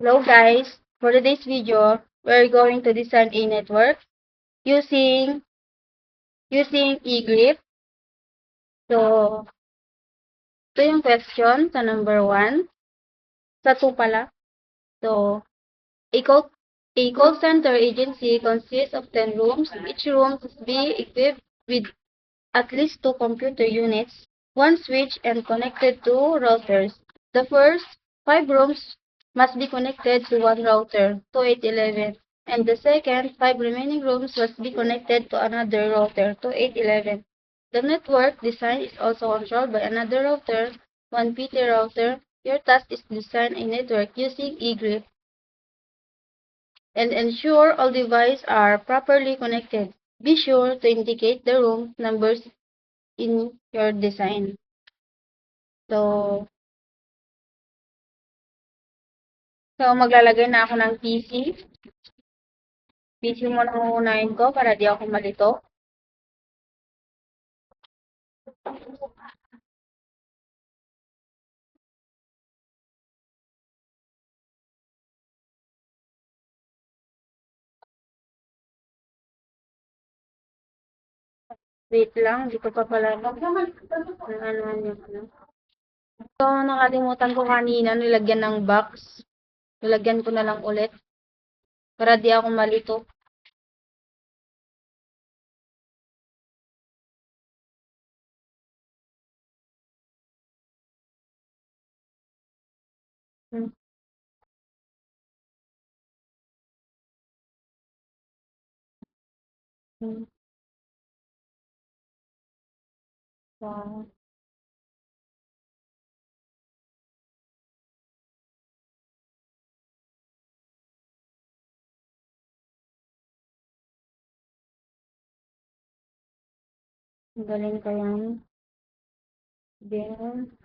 Hello guys, for today's video, we're going to design a network using eGrip. So, ito yung question sa number 1. Sa 2 pala. So, a call center agency consists of 10 rooms. Each room must be equipped with at least 2 computer units, 1 switch, and connected to routers. The first 5 rooms must be connected to one router, 2811, and the second 5 remaining rooms must be connected to another router, 2811. The network design is also controlled by another router, one PT router. Your task is to design a network using eGrip and ensure all devices are properly connected. Be sure to indicate the room numbers in your design. So, maglalagay na ako ng PC. PC muna uunahin ko para di ako malito. Wait lang, di ko pa pala ano. So, nakalimutan ko kanina nilagyan ng box. Nilagyan ko na lang ulit para di ako malito. Hmm. Hmm. Wow. Galing ka yan. Then,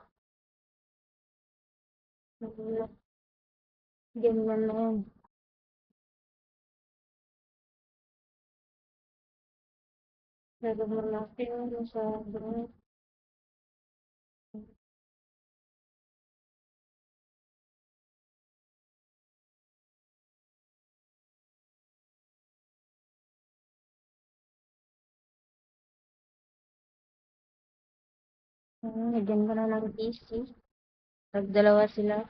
ganyan na yan. Gagawin natin sa group. Lagyan ko na ng PC. Pag dalawa sila.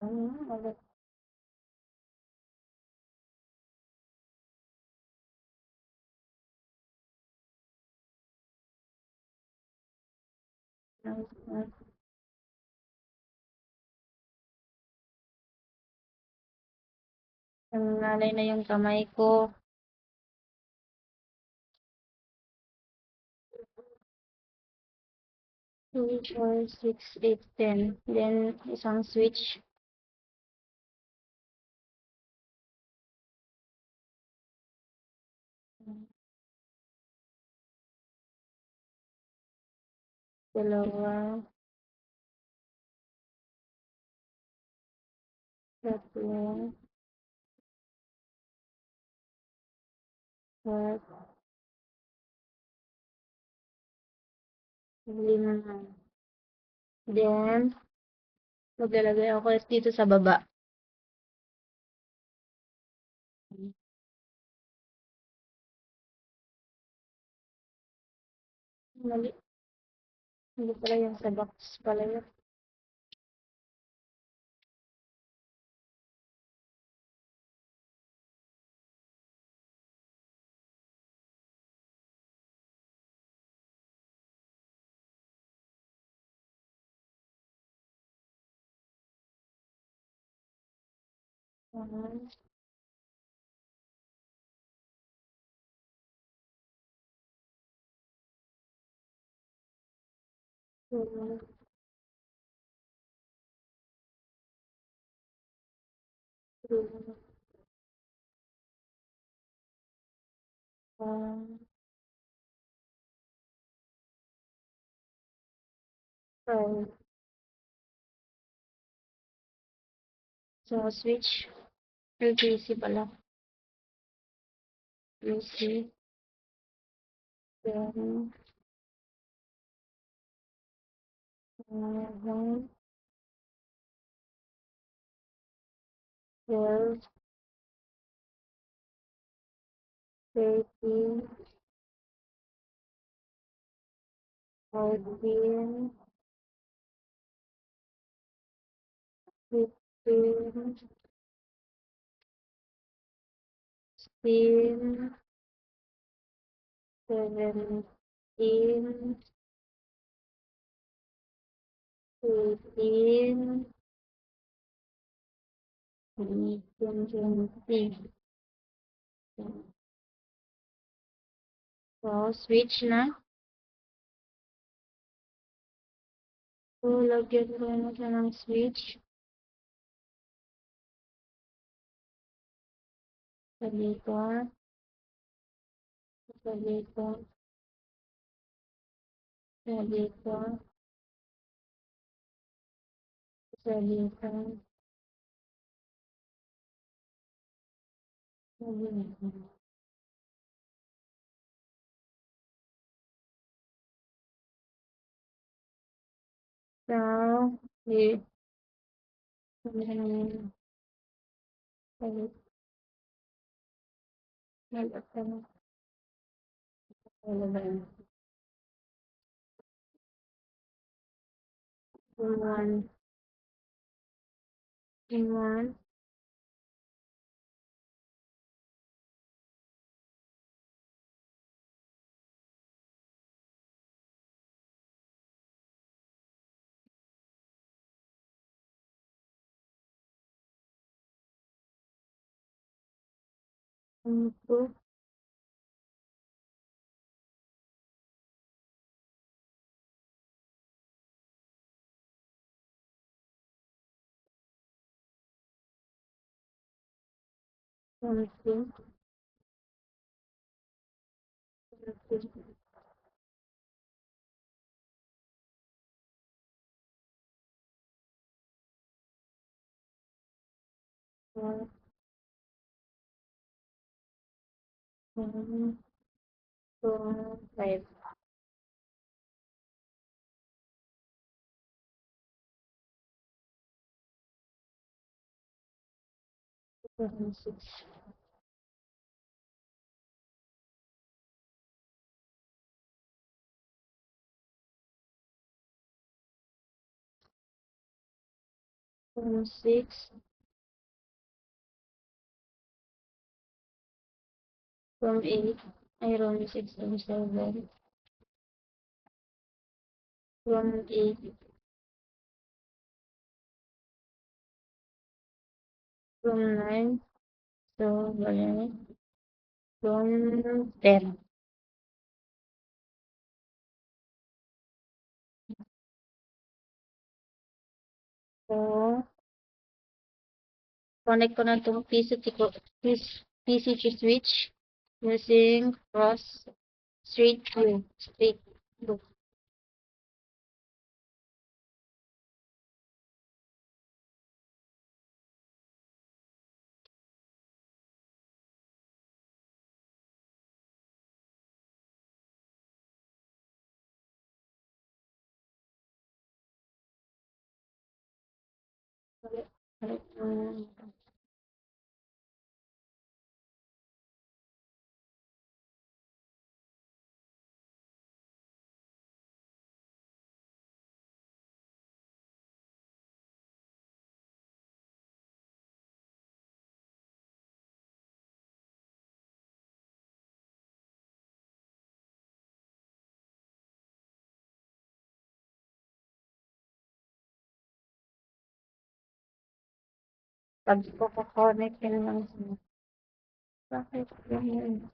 Ulit. Nangalay na yung kamay ko. 2, 4, 6, 8, 10. Then, isang switch. Dalawa. Tatlo. 4, 5. Then, maglalagay ako dito sa baba. Mali. Hindi pala yung sa box pala yun. One, two, three, 4, 5, So, switch. LPC pala. PC. Then, 11, 12, 13, 14, 15, 16, 17, 18, 19, 20. So, switch na. So, lagyan ko na siya ng switch. Sa dito. Sa dito. Sa dito. Sa dito. Sa dito. So, here. Balik. Balik ka na. Wala ba yun? In one. Two. Two. Four. 5. 6. 6. From 8. Iron 6 and 7. From 8. From 9. So, balik. From 10. So, connect ko na itong PCT switch using cross straight through. Straight through. Balik. Pag ko connect yun lang siya. Bakit ganyan?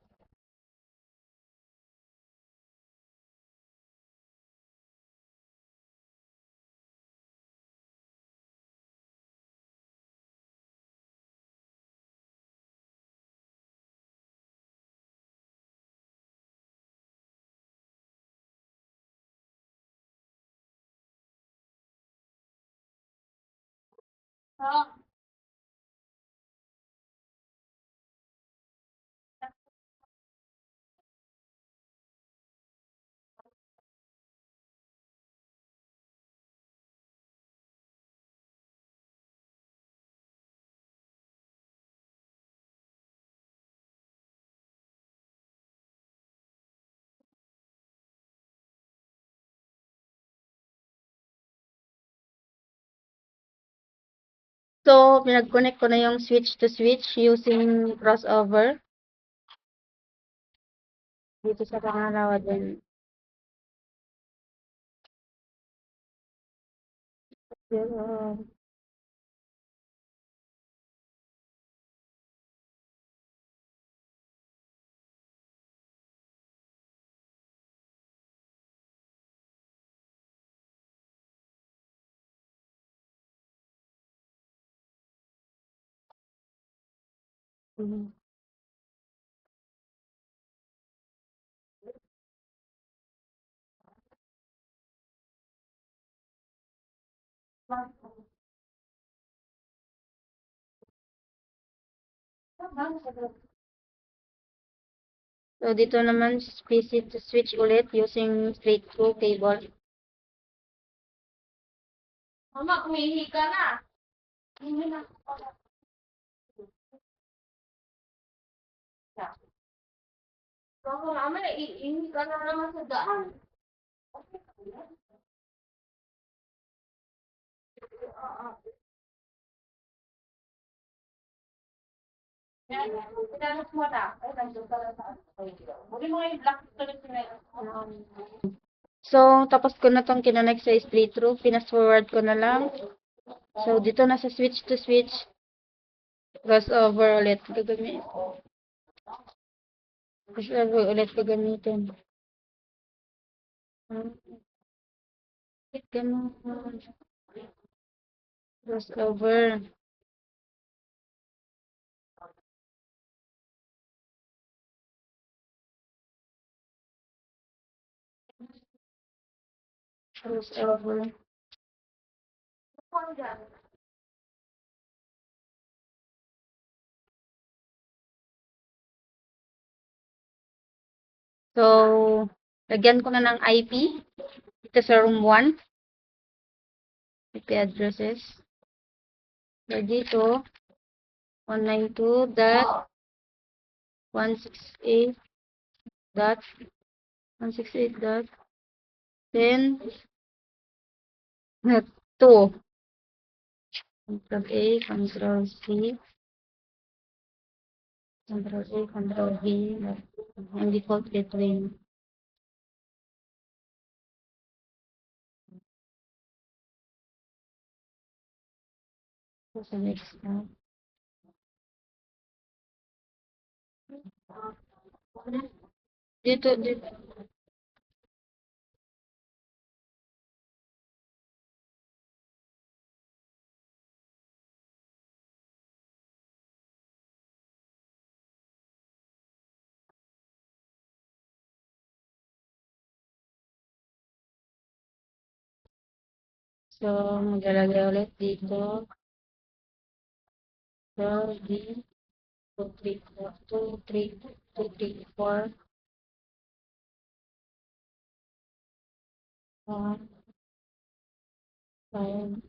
So, pinag-connect ko na yung switch to switch using crossover. Dito sa pangalawa din. Pero, so, dito naman, PC to switch ulit using straight through cable. Mama, umihi ka na. Umihi na. Baka mama, iihi ka na naman sa daan. So, tapos ko na tong kinonek sa straight through. Pinas forward ko na lang. So, dito na sa switch to switch. Crossover ulit gagamitin. Crossover ulit gagamitin. Ganun. Crossover. Crossover. So, lagyan ko na ng IP. Dito sa room 1. IP addresses. So, dito, 192.168.168.10.2. Control A, Control C, Control A, Control V, and default between. So, sa next na. Dito. So, maglalagay ulit dito. So, D, 2, 3, 4, 2, 3, 2, 3, 4, 1, 5,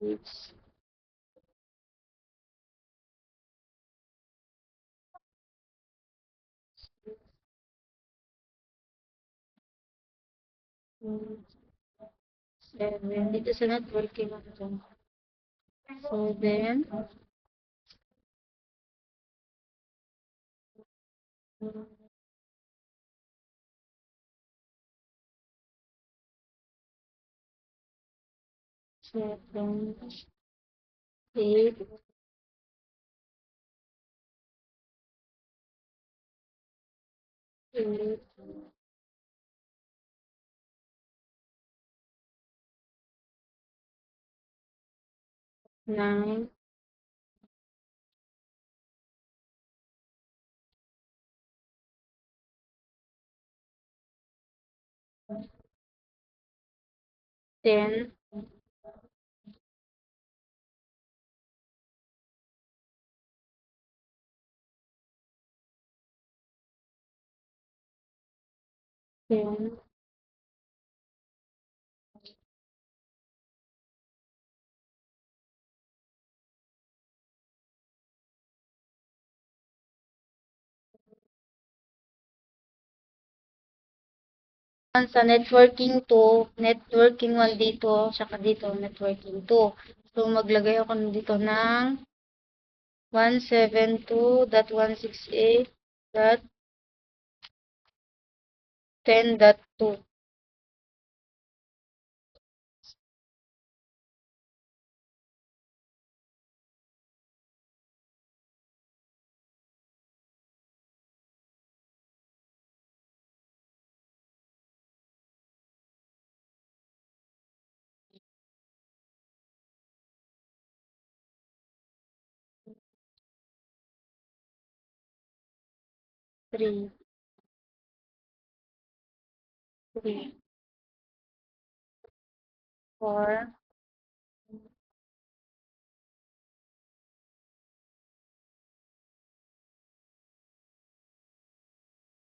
6, 7. Dito sa networking ito. 7, 7, 8, 8, 9, 10, 10, sa networking 2, networking 1 dito, saka dito, networking 2. So, maglagay ako dito ng 172.168.10.2. Three, 4,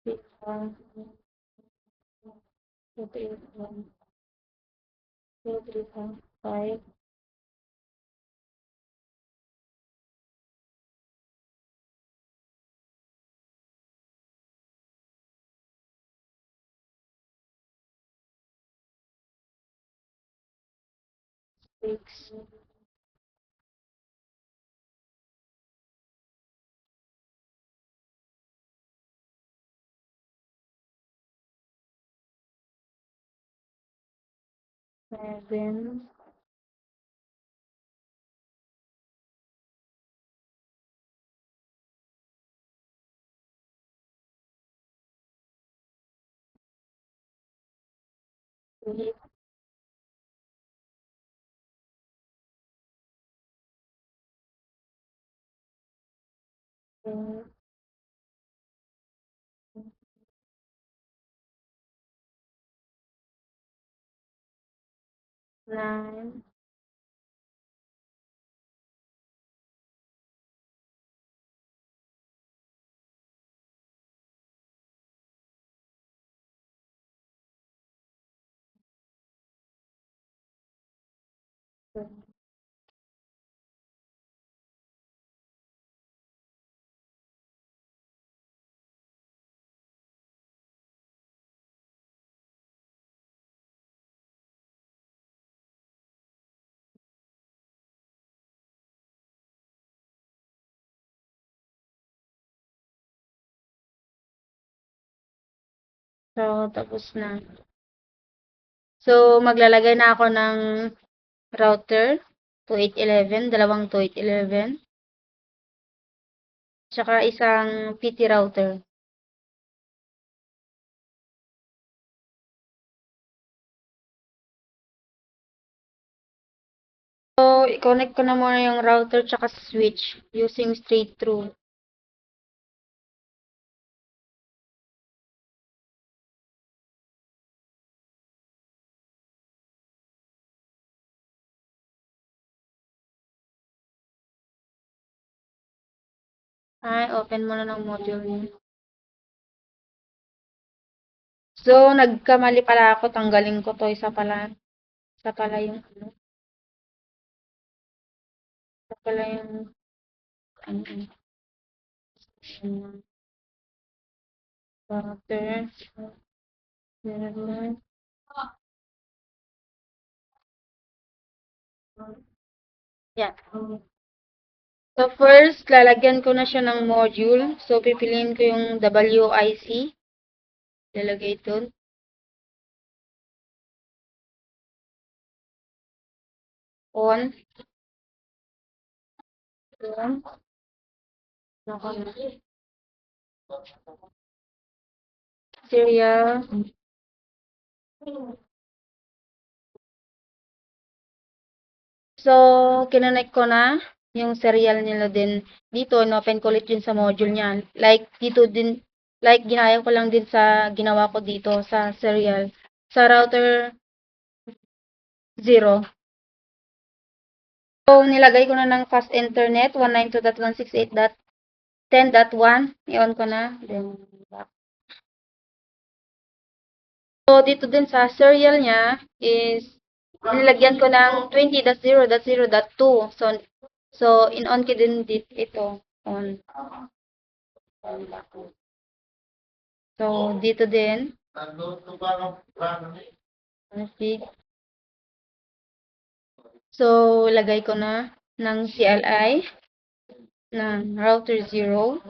6, 1, 2, 3, 1, 2, 3, 4, 5, 6, 7, 8, 9, So, tapos na. So, maglalagay na ako ng router 2811, dalawang 2811, tsaka isang PT router. So, i-connect ko na muna yung router tsaka switch using straight through. Ay, open muna ng module niya. So, nagkamali pala ako. Tanggalin ko to. Isa pala yung ano. Isa pala yung ano. Router. Yeah. So, first, lalagyan ko na siya ng module. So, pipiliin ko yung WIC. Lalagay doon. On. On. Serial. So, kinonect ko na yung serial nila din dito. In-open ko ulit yun sa module niya. Like, dito din, like, ginaya ko lang din sa ginawa ko dito sa serial. Sa router 0. So, nilagay ko na ng fast internet 192.168.10.1. I-on ko na. Then, back. So, dito din sa serial niya is nilagyan ko ng 20.0.0.2. So in-on ko din dito ito. On. So, dito din. config. So, lagay ko na ng CLI ng router 0.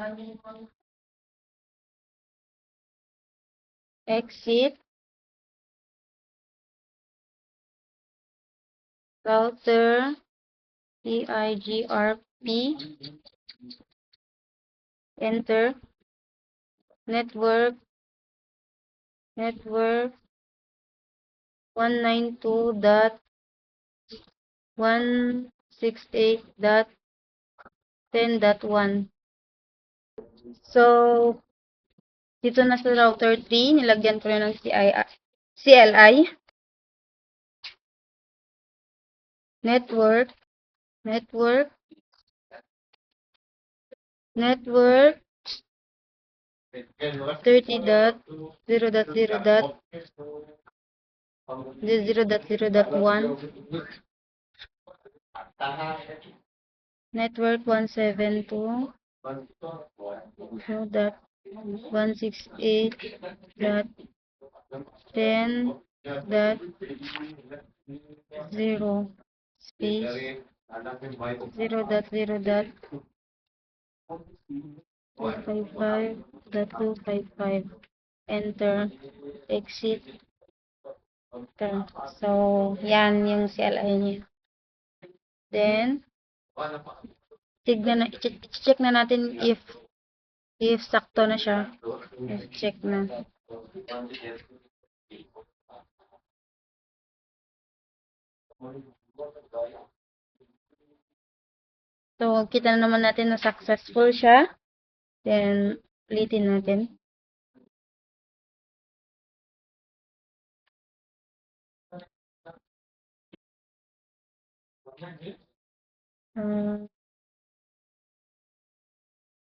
Exit. Router PIGRP. Enter. Network 192.168.10.1. So, dito na sa router 3, nilagyan ko na ng CLI. Network 30.0.0.1. Network 172.168.10.0 space 0.0.255.255. Enter. Exit. Enter. So, yan yung CLI niya. Then, check na natin if sakto na siya. Check na. So, kita na naman natin na successful siya. Then, ulitin natin.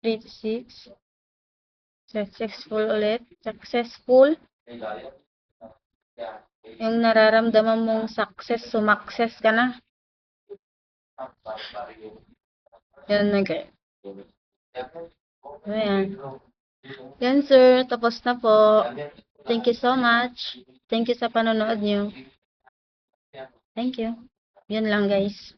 Three to 6. Successful ulit. Successful. Yung nararamdaman mong sumakses ka na. Yan na guys. Ayan. Yan sir, tapos na po. Thank you so much. Thank you sa panonood nyo. Thank you. Yun lang guys.